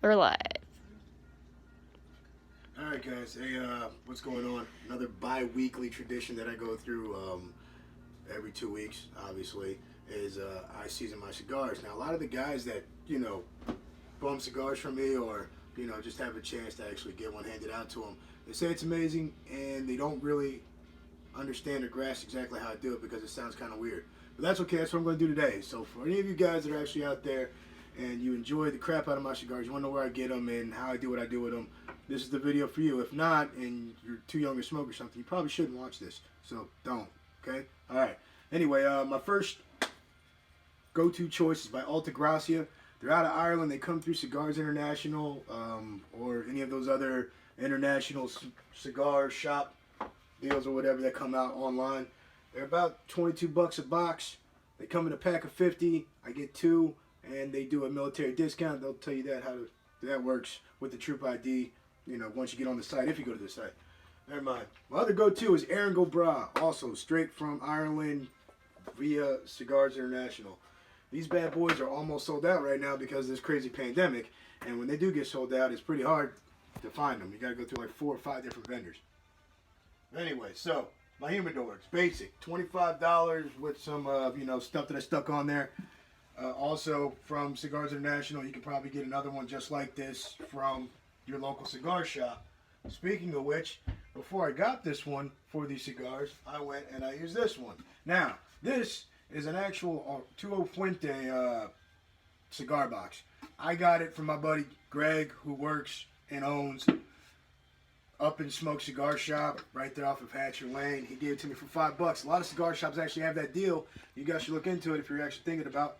We're live. Alright guys, hey what's going on? Another bi-weekly tradition that I go through every 2 weeks, obviously, is I season my cigars. Now a lot of the guys that, bum cigars from me or, just have a chance to actually get one handed out to them, they say it's amazing and they don't really understand or grasp exactly how I do it because it sounds kind of weird. But that's okay, that's what I'm going to do today. So for any of you guys that are actually out there and you enjoy the crap out of my cigars, you want to know where I get them and how I do what I do with them, this is the video for you. If not, and you're too young to smoke or something, you probably shouldn't watch this. So don't, okay? All right. Anyway, my first go-to choice is by Altagracia. They're out of Ireland. They come through Cigars International or any of those other international cigar shop deals or whatever that come out online. They're about 22 bucks a box. They come in a pack of 50. I get two, and they do a military discount. They'll tell you that works with the Troop ID. Once you get on the site, if you go to the site. Never mind. My other go-to is eringobragh, also straight from Ireland via Cigars International. These bad boys are almost sold out right now because of this crazy pandemic, and when they do get sold out, it's pretty hard to find them. You got to go through like 4 or 5 different vendors. Anyway, so my humidor, it's basic, $25 with some stuff that I stuck on there. Also from Cigars International, you can probably get another one just like this from your local cigar shop. Speaking of which, before I got this one for these cigars, I went and I used this one. Now, this is an actual Tuo Fuente cigar box. I got it from my buddy Greg, who works and owns Up and Smoke Cigar Shop right there off of Hatcher Lane. He gave it to me for $5. A lot of cigar shops actually have that deal. You guys should look into it if you're actually thinking about,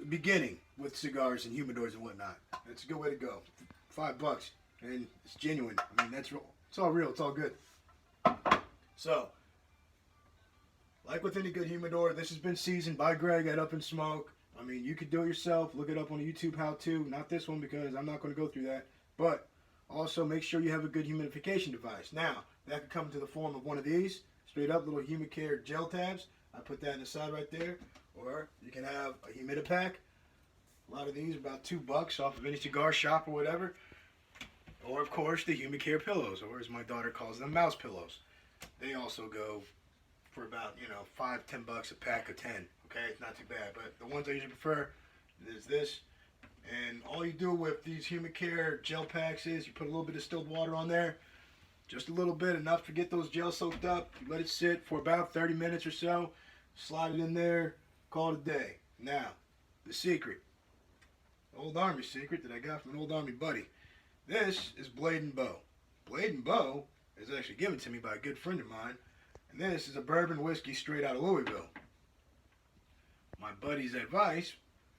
beginning with cigars and humidors and whatnot. That's a good way to go. $5, and it's genuine. I mean, that's real. It's all real. It's all good. So, like with any good humidor, this has been seasoned by Greg at Up and Smoke. I mean, you could do it yourself. Look it up on YouTube how-to. Not this one because I'm not going to go through that. But also make sure you have a good humidification device. Now, that could come to the form of one of these, straight up little Humicare gel tabs. I put that in the side right there. Or you can have a humidipack. A lot of these are about $2 off of any cigar shop or whatever. Or, of course, the Humicare pillows, or as my daughter calls them, mouse pillows. They also go for about, $5, $10 a pack of 10. Okay, it's not too bad. But the ones I usually prefer is this. And all you do with these Humicare gel packs is you put a little bit of distilled water on there. Just a little bit, enough to get those gels soaked up. You let it sit for about 30 minutes or so. Slide it in there, call it a day. Now, the secret. Old Army secret that I got from an old Army buddy. This is Blade and Bow. Blade and Bow is actually given to me by a good friend of mine. And this is a bourbon whiskey straight out of Louisville. My buddy's advice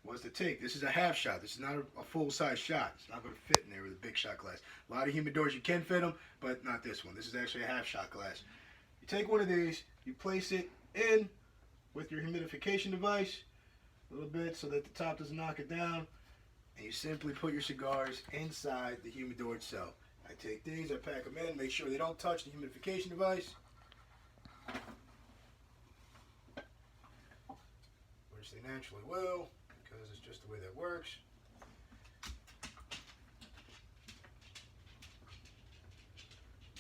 was to take, this is a half shot. This is not a full-size shot. It's not going to fit in there with a big shot glass. A lot of humidors, you can fit them, but not this one. This is actually a half shot glass. You take one of these, you place it in with your humidification device a little bit so that the top doesn't knock it down. And you simply put your cigars inside the humidor itself. I take these, I pack them in, make sure they don't touch the humidification device, which they naturally will, because it's just the way that works.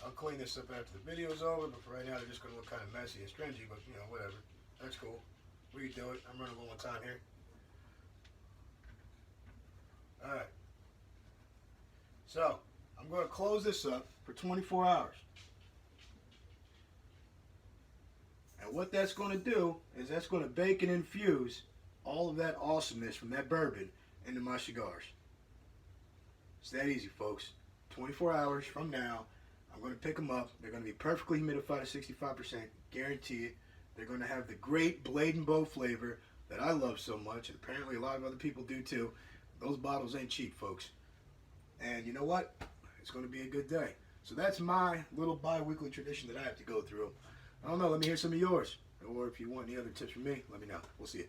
I'll clean this up after the video's over, but for right now they're just going to look kind of messy and stringy, but whatever. That's cool. We can do it. I'm running low on time here. Alright, so I'm going to close this up for 24 hours. And what that's going to do is that's going to bake and infuse all of that awesomeness from that bourbon into my cigars. It's that easy, folks. 24 hours from now, I'm going to pick them up. They're going to be perfectly humidified at 65%, guarantee it. They're going to have the great Blade and Bow flavor that I love so much, and apparently a lot of other people do too. Those bottles ain't cheap, folks. And you know what? It's going to be a good day. So that's my little bi-weekly tradition that I have to go through. I don't know. Let me hear some of yours. Or if you want any other tips from me, let me know. We'll see you.